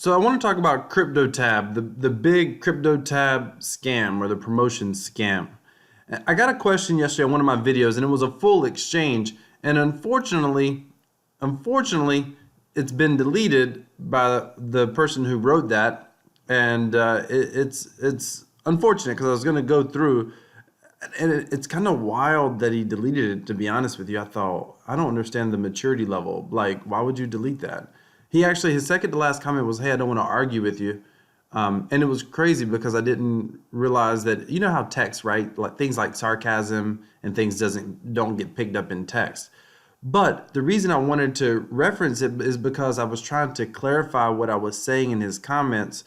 So I want to talk about Cryptotab, the big Cryptotab scam or the promotion scam. I got a question yesterday on one of my videos, and it was a full exchange. And unfortunately, it's been deleted by the person who wrote that, and it's unfortunate because I was going to go through, and it's kind of wild that he deleted it. To be honest with you, I thought I don't understand the maturity level. Like, why would you delete that? His second to last comment was, "Hey, I don't want to argue with you," and it was crazy because I didn't realize that you know how text, right? Like things like sarcasm and things don't get picked up in text. But the reason I wanted to reference it is because I was trying to clarify what I was saying in his comments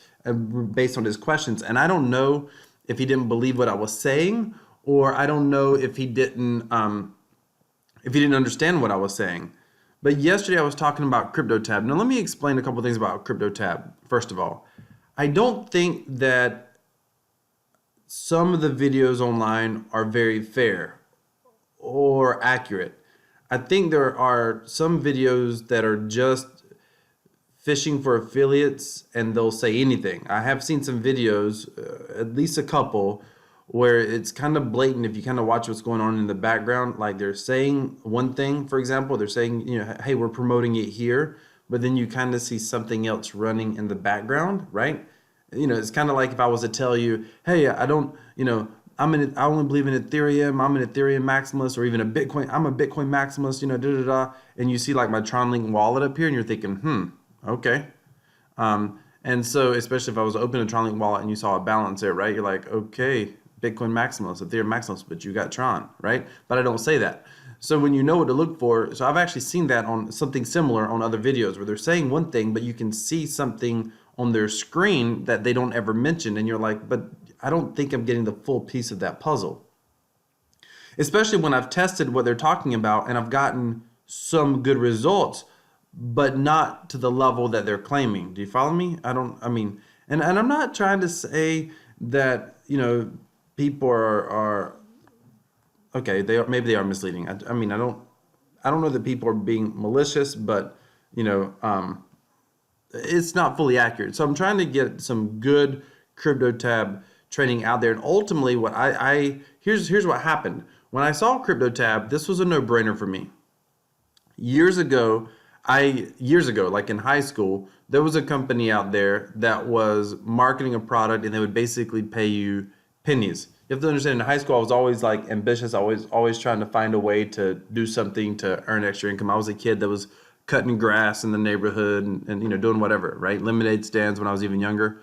based on his questions, and I don't know if he didn't believe what I was saying, or I don't know if he didn't understand what I was saying. But yesterday I was talking about Cryptotab. Now let me explain a couple things about Cryptotab. First of all, I don't think that some of the videos online are very fair or accurate. I think there are some videos that are just fishing for affiliates and they'll say anything. I have seen some videos, at least a couple, where it's kind of blatant if you kind of watch what's going on in the background. Like they're saying one thing, for example, they're saying, hey, we're promoting it here, but then you kind of see something else running in the background, right? It's kind of like if I was to tell you, hey, I don't, I only believe in Ethereum, I'm an Ethereum maximalist, or even I'm a Bitcoin maximalist, and you see like my TronLink wallet up here and you're thinking, okay. And so, especially if I was to open a TronLink wallet and you saw a balance there, right? You're like, okay, Bitcoin maximalist, Ethereum maximalist, but you got Tron, right? But I don't say that. So when you know what to look for, so I've actually seen that on something similar on other videos where they're saying one thing, but you can see something on their screen that they don't ever mention. And you're like, but I don't think I'm getting the full piece of that puzzle. Especially when I've tested what they're talking about and I've gotten some good results, but not to the level that they're claiming. Do you follow me? And I'm not trying to say that, people are okay, maybe they are misleading. I don't know that people are being malicious, but it's not fully accurate. So I'm trying to get some good Cryptotab trading out there. And ultimately what here's what happened. When I saw Cryptotab, this was a no-brainer for me. Years ago, like in high school, there was a company out there that was marketing a product and they would basically pay you pennies. You have to understand, in high school, I was always like ambitious, always trying to find a way to do something to earn extra income. I was a kid that was cutting grass in the neighborhood and doing whatever, right? Lemonade stands when I was even younger.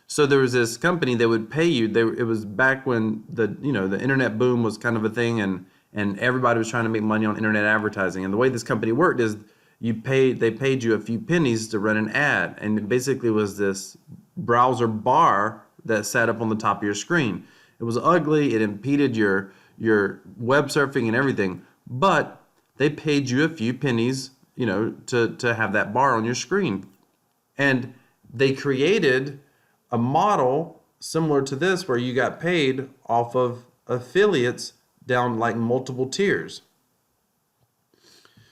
So there was this company that would pay you. It was back when the internet boom was kind of a thing, and everybody was trying to make money on internet advertising. And the way this company worked is they paid you a few pennies to run an ad, and it basically was this browser bar that sat up on the top of your screen. It was ugly. It impeded your web surfing and everything, but they paid you a few pennies, to have that bar on your screen. And they created a model similar to this where you got paid off of affiliates down like multiple tiers.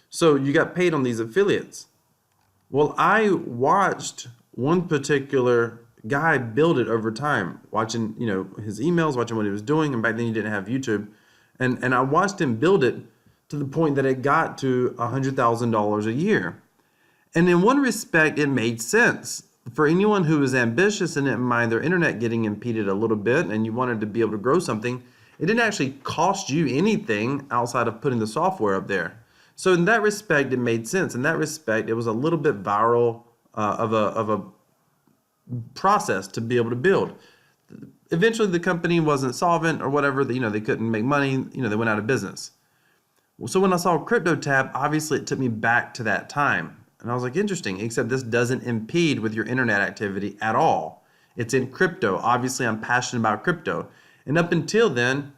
So you got paid on these affiliates. Well, I watched one particular guy build it over time, watching, his emails, watching what he was doing. And back then you didn't have YouTube. And I watched him build it to the point that it got to $100,000 a year. And in one respect, it made sense. For anyone who is ambitious and didn't mind their internet getting impeded a little bit and you wanted to be able to grow something, it didn't actually cost you anything outside of putting the software up there. So in that respect, it made sense. In that respect, it was a little bit viral of a process to be able to build. Eventually, the company wasn't solvent or whatever. They couldn't make money. They went out of business. So when I saw Cryptotab, obviously it took me back to that time. And I was like, interesting, except this doesn't impede with your internet activity at all. It's in crypto. Obviously, I'm passionate about crypto. And up until then,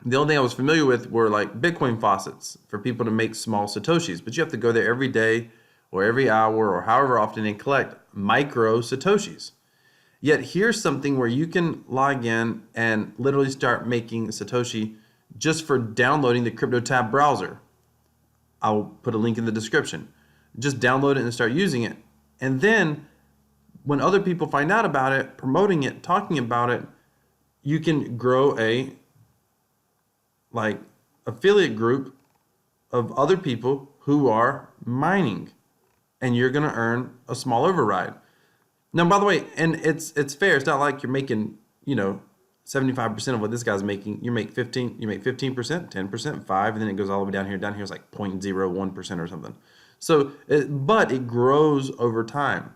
the only thing I was familiar with were like Bitcoin faucets for people to make small Satoshis. But you have to go there every day or every hour or however often and collect micro Satoshis. Yet here's something where you can log in and literally start making Satoshi just for downloading the Cryptotab browser. I'll put a link in the description. Just download it and start using it. And then when other people find out about it, promoting it, talking about it, you can grow a like affiliate group of other people who are mining, and you're going to earn a small override. Now, by the way, and it's fair. It's not like you're making, 75% of what this guy's making. You make 15%, 10%, 5, and then it goes all the way down here. Down here is like 0.01% or something. So, but it grows over time.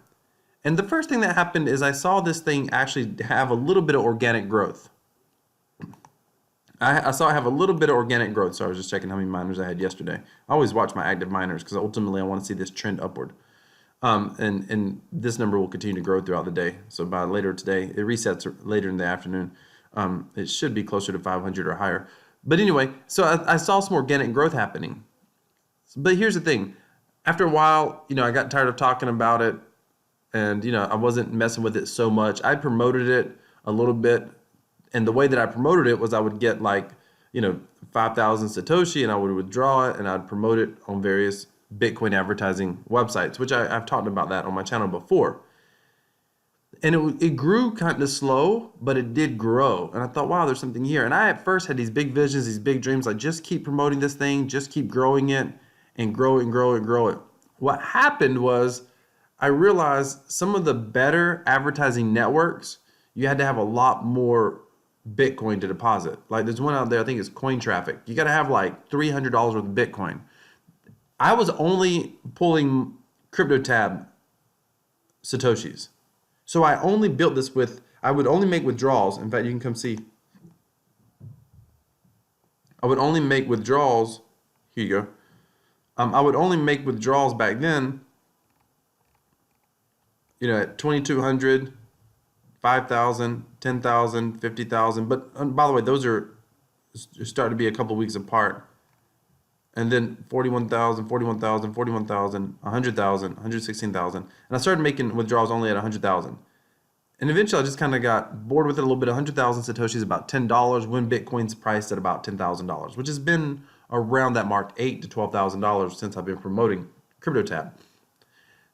And the first thing that happened is I saw this thing actually have a little bit of organic growth. I saw it have a little bit of organic growth. So I was just checking how many miners I had yesterday. I always watch my active miners because ultimately I want to see this trend upward. And this number will continue to grow throughout the day. So by later today, it resets later in the afternoon. It should be closer to 500 or higher. But anyway, so I saw some organic growth happening. But here's the thing. After a while, I got tired of talking about it, and I wasn't messing with it so much. I promoted it a little bit, and the way that I promoted it was I would get 5,000 Satoshi, and I would withdraw it, and I'd promote it on various Bitcoin advertising websites, which I've talked about that on my channel before. And it grew kind of slow, but it did grow. And I thought, wow, there's something here. And I at first had these big visions, these big dreams, like just keep promoting this thing, just keep growing it and grow it and grow it and grow it. What happened was I realized some of the better advertising networks, you had to have a lot more Bitcoin to deposit. Like there's one out there, I think it's Coin Traffic. You got to have like $300 worth of Bitcoin. I was only pulling Cryptotab Satoshis. So I only built this with, I would only make withdrawals. In fact, you can come see. I would only make withdrawals. Here you go. I would only make withdrawals back then, at 2,200, 5,000, 10,000, 50,000. But by the way, those are starting to be a couple weeks apart. And then 41,000, 41,000, 41,000, 100,000, 116,000. And I started making withdrawals only at 100,000. And eventually I just kind of got bored with it a little bit. 100,000 Satoshis is about $10 when Bitcoin's priced at about $10,000, which has been around that mark, $8,000 to $12,000 since I've been promoting Cryptotab.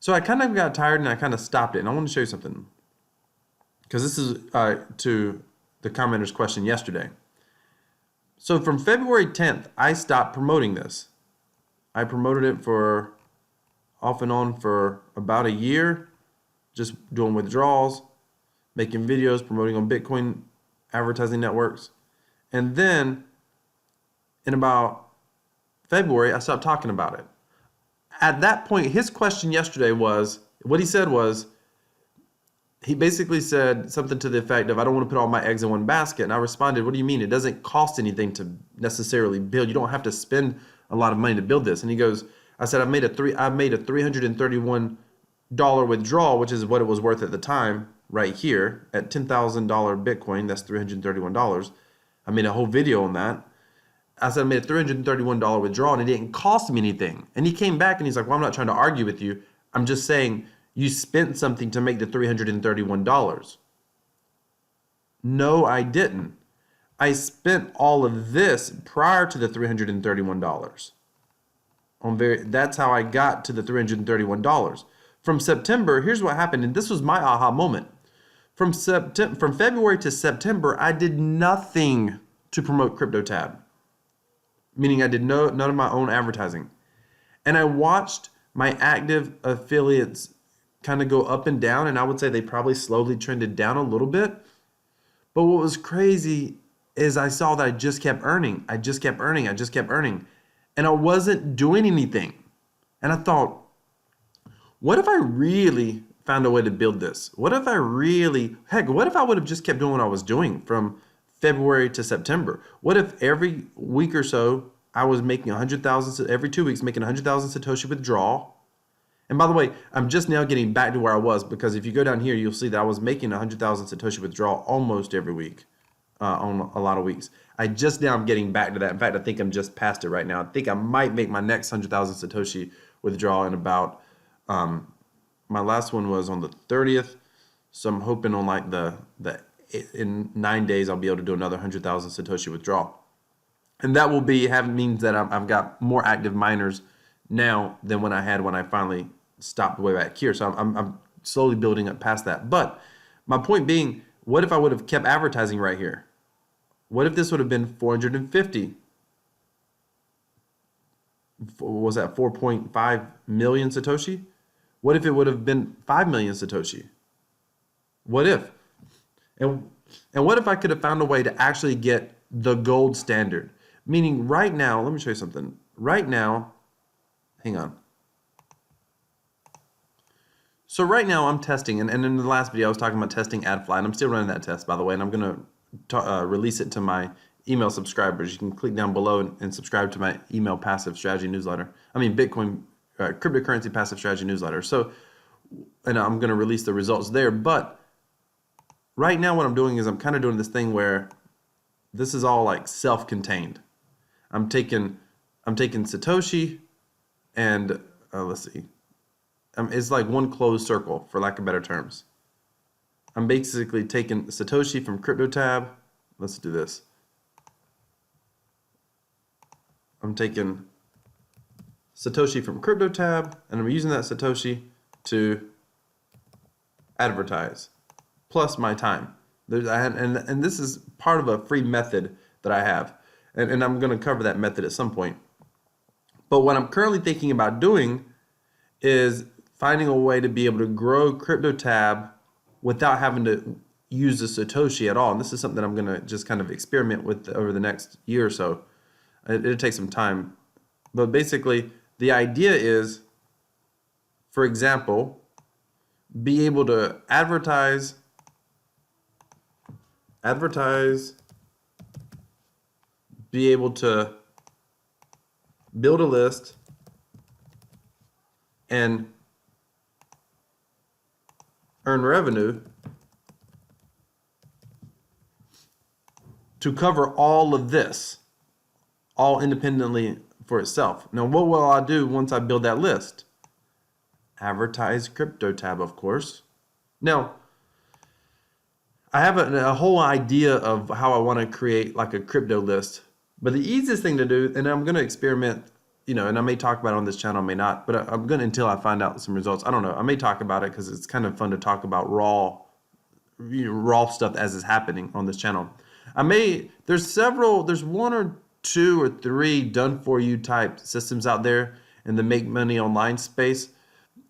So I kind of got tired and I kind of stopped it. And I want to show you something, because this is to the commenter's question yesterday. So from February 10th, I stopped promoting this. I promoted it for off and on for about a year, just doing withdrawals, making videos, promoting on Bitcoin advertising networks. And then in about February, I stopped talking about it. At that point, his question yesterday was, what he said was, he basically said something to the effect of, I don't want to put all my eggs in one basket. And I responded, what do you mean? It doesn't cost anything to necessarily build. You don't have to spend a lot of money to build this. And he goes, I said, I made a $331 withdrawal, which is what it was worth at the time, right here at $10,000 Bitcoin. That's $331. I made a whole video on that. I said, I made a $331 withdrawal and it didn't cost me anything. And he came back and he's like, well, I'm not trying to argue with you. I'm just saying, you spent something to make the $331. No, I didn't. I spent all of this prior to the $331. That's how I got to the $331. From September, here's what happened, and this was my aha moment. From February to September, I did nothing to promote Cryptotab, meaning I did none of my own advertising. And I watched my active affiliates kind of go up and down, and I would say they probably slowly trended down a little bit. But what was crazy is I saw that I just kept earning. I just kept earning. And I wasn't doing anything. And I thought, what if I really found a way to build this? What if I would have just kept doing what I was doing from February to September? What if every week or so I was making 100,000, every 2 weeks making 100,000 Satoshi withdrawal? And by the way, I'm just now getting back to where I was, because if you go down here, you'll see that I was making 100,000 Satoshi withdrawal almost every week on a lot of weeks. I just now am getting back to that. In fact, I think I'm just past it right now. I think I might make my next 100,000 Satoshi withdrawal in about, my last one was on the 30th. So I'm hoping on like in 9 days, I'll be able to do another 100,000 Satoshi withdrawal. And that will means that I've got more active miners now than when I finally stopped way back here. So I'm slowly building up past that. But my point being, what if I would have kept advertising right here? What if this would have been 450? What was that, 4.5 million Satoshi? What if it would have been 5 million Satoshi? What if? And what if I could have found a way to actually get the gold standard? Meaning right now, let me show you something. Right now, hang on. So right now I'm testing, and in the last video I was talking about testing AdFly, and I'm still running that test, by the way, and I'm going to release it to my email subscribers. You can click down below and subscribe to my email passive strategy newsletter. I mean Bitcoin, cryptocurrency passive strategy newsletter. So, and I'm going to release the results there. But right now what I'm doing is I'm kind of doing this thing where this is all like self-contained. I'm taking Satoshi and let's see. It's like one closed circle, for lack of better terms. I'm basically taking Satoshi from Cryptotab. Let's do this. I'm taking Satoshi from Cryptotab, and I'm using that Satoshi to advertise, plus my time. And this is part of a free method that I have, and I'm going to cover that method at some point. But what I'm currently thinking about doing is finding a way to be able to grow Cryptotab without having to use the Satoshi at all. And this is something I'm going to just kind of experiment with over the next year or so. It'll take some time. But basically, the idea is, for example, be able to advertise, be able to build a list, and earn revenue to cover all of this, all independently for itself. Now, what will I do once I build that list? Advertise Cryptotab, of course. Now, I have a whole idea of how I want to create like a crypto list, but the easiest thing to do, and I'm going to experiment, and I may talk about it on this channel, I may not, but I'm going to until I find out some results. I don't know. I may talk about it because it's kind of fun to talk about raw stuff as is happening on this channel. There's one or two or three done for you type systems out there in the make money online space.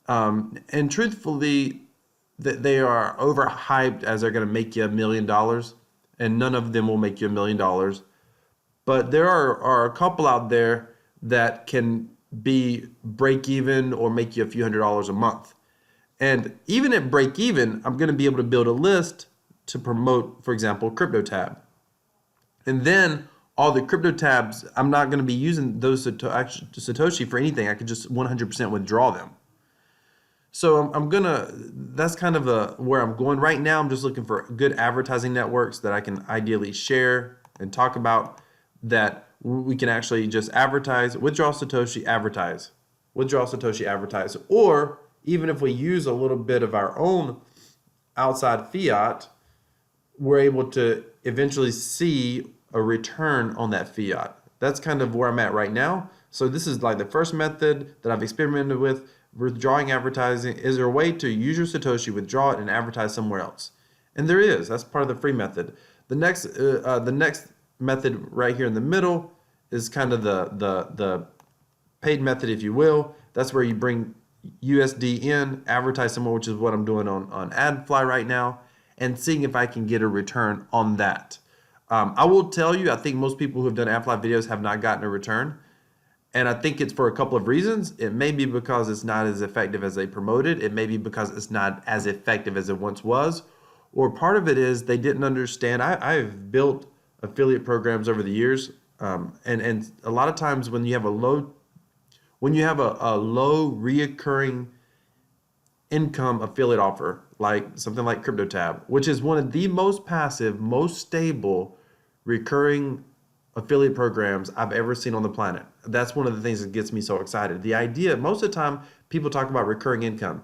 And truthfully, they are overhyped as they're going to make you $1 million, and none of them will make you $1 million. But there are a couple out there that can be break even or make you a few $100s a month. And even at break even, I'm going to be able to build a list to promote, for example, Cryptotab. And then all the Cryptotabs, I'm not going to be using those Satoshi for anything. I could just 100% withdraw them. So that's kind of where I'm going right now. I'm just looking for good advertising networks that I can ideally share and talk about, that we can actually just advertise, withdraw Satoshi, advertise, withdraw Satoshi, advertise. Or even if we use a little bit of our own outside fiat, we're able to eventually see a return on that fiat. That's kind of where I'm at right now. So this is like the first method that I've experimented with, withdrawing advertising. Is there a way to use your Satoshi, withdraw it, and advertise somewhere else? And there is. That's part of the free method. The next method right here in the middle is kind of the paid method, if you will. That's where you bring USD in, advertise somewhere, which is what I'm doing on AdFly right now, and seeing if I can get a return on that. I will tell you, I think most people who have done AdFly videos have not gotten a return. And I think it's for a couple of reasons. It may be because it's not as effective as they promoted. It may be because it's not as effective as it once was. Or part of it is they didn't understand. I've built affiliate programs over the years. And a lot of times when you have a low reoccurring income affiliate offer, like something like Cryptotab, which is one of the most passive, most stable recurring affiliate programs I've ever seen on the planet. That's one of the things that gets me so excited. The idea, most of the time, people talk about recurring income.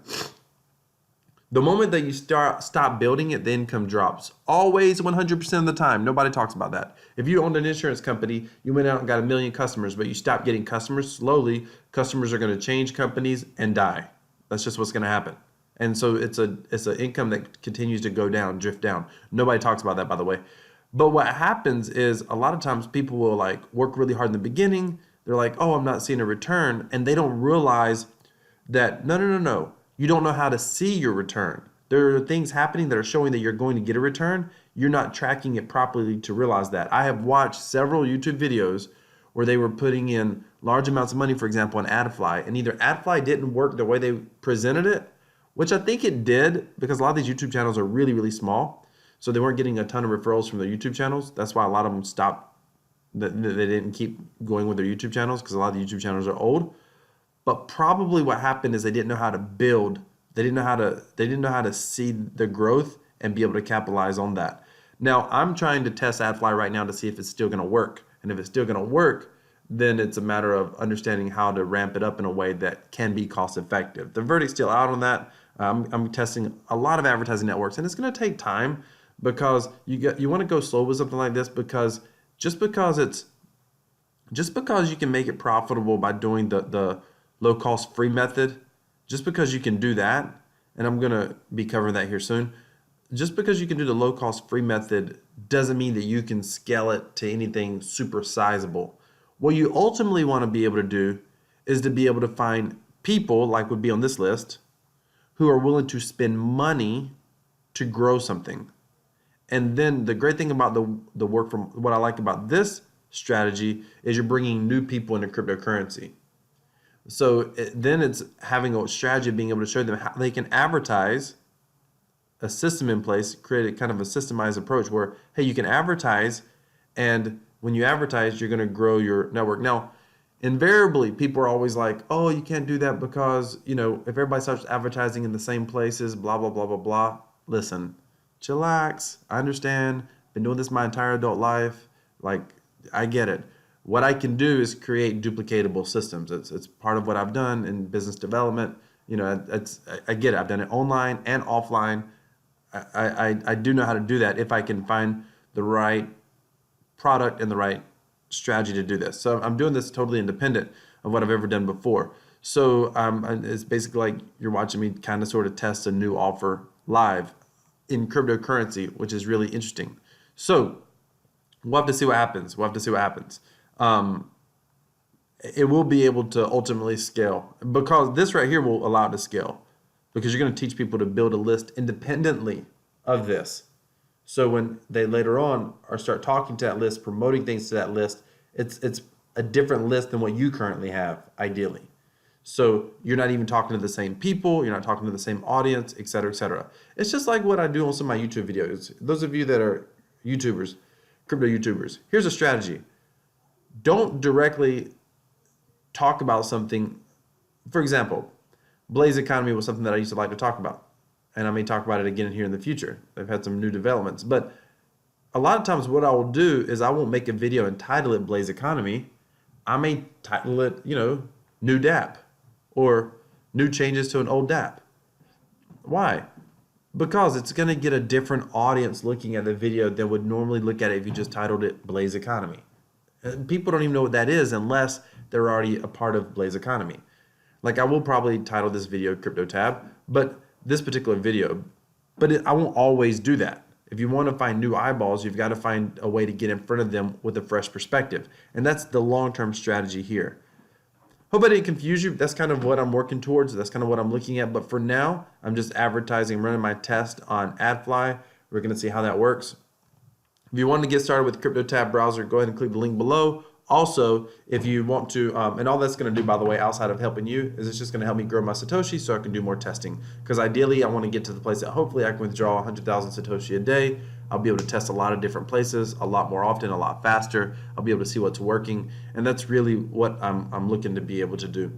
The moment that you stop building it, the income drops. Always 100% of the time. Nobody talks about that. If you owned an insurance company, you went out and got 1 million customers, but you stopped getting customers, slowly, customers are going to change companies and die. That's just what's going to happen. And so it's an income that continues to go down, drift down. Nobody talks about that, by the way. But what happens is a lot of times people will like work really hard in the beginning. They're like, oh, I'm not seeing a return. And they don't realize that no. You don't know how to see your return. There are things happening that are showing that you're going to get a return. You're not tracking it properly to realize that. I have watched several YouTube videos where they were putting in large amounts of money, for example, on AdFly, and either AdFly didn't work the way they presented it, which I think it did, because a lot of these YouTube channels are really, really small. So they weren't getting a ton of referrals from their YouTube channels. That's why a lot of them stopped. They didn't keep going with their YouTube channels because a lot of the YouTube channels are old. But probably what happened is they didn't know how to build. They didn't know how to see the growth and be able to capitalize on that. Now, I'm trying to test AdFly right now to see if it's still going to work. And if it's still going to work, then it's a matter of understanding how to ramp it up in a way that can be cost effective. The verdict's still out on that. I'm testing a lot of advertising networks, and it's going to take time because you want to go slow with something like this, because just because you can make it profitable by doing the low cost free method, just because you can do that, and I'm going to be covering that here soon, just because you can do the low cost free method doesn't mean that you can scale it to anything super sizable. What you ultimately want to be able to do is to be able to find people, like would be on this list, who are willing to spend money to grow something. And then the great thing about the work from what I like about this strategy is you're bringing new people into cryptocurrency. So then it's having a strategy of being able to show them how they can advertise, a system in place, create a kind of a systemized approach where, hey, you can advertise, and when you advertise, you're going to grow your network. Now, invariably, people are always like, oh, you can't do that because, if everybody starts advertising in the same places, blah, blah, blah, blah, blah. Listen, chillax. I understand. Been doing this my entire adult life. Like, I get it. What I can do is create duplicatable systems. It's part of what I've done in business development. I get it. I've done it online and offline. I do know how to do that if I can find the right product and the right strategy to do this. So I'm doing this totally independent of what I've ever done before. So it's basically like you're watching me kind of sort of test a new offer live in cryptocurrency, which is really interesting. So we'll have to see what happens. It will be able to ultimately scale, because this right here will allow it to scale, because you're going to teach people to build a list independently of this. So when they later on start talking to that list, promoting things to that list, it's a different list than what you currently have, ideally. So you're not even talking to the same people, you're not talking to the same audience, et cetera, et cetera. It's just like what I do on some of my YouTube videos. Those of you that are YouTubers, crypto YouTubers, here's a strategy. Don't directly talk about something. For example, Blaze economy was something that I used to like to talk about, and I may talk about it again here in the future. They've had some new developments, but a lot of times what I will do is I won't make a video and title it Blaze economy. I may title it, new DApp or new changes to an old DApp. Why? Because it's going to get a different audience looking at the video than would normally look at it if you just titled it Blaze economy. People don't even know what that is unless they're already a part of Blaze economy. Like, I will probably title this video Cryptotab, but this particular video, I won't always do that. If you want to find new eyeballs, you've got to find a way to get in front of them with a fresh perspective. And that's the long-term strategy here. Hope I didn't confuse you. That's kind of what I'm working towards. That's kind of what I'm looking at. But for now, I'm just advertising, running my test on AdFly. We're going to see how that works. If you want to get started with Cryptotab Browser, go ahead and click the link below. Also, if you want to, and all that's going to do, by the way, outside of helping you, is it's just going to help me grow my Satoshi so I can do more testing. Because ideally, I want to get to the place that hopefully I can withdraw 100,000 Satoshi a day. I'll be able to test a lot of different places, a lot more often, a lot faster. I'll be able to see what's working. And that's really what I'm looking to be able to do.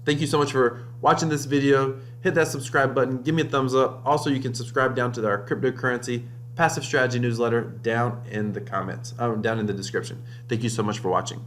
Thank you so much for watching this video. Hit that subscribe button. Give me a thumbs up. Also, you can subscribe down to our cryptocurrency passive strategy newsletter down in the comments, down in the description. Thank you so much for watching.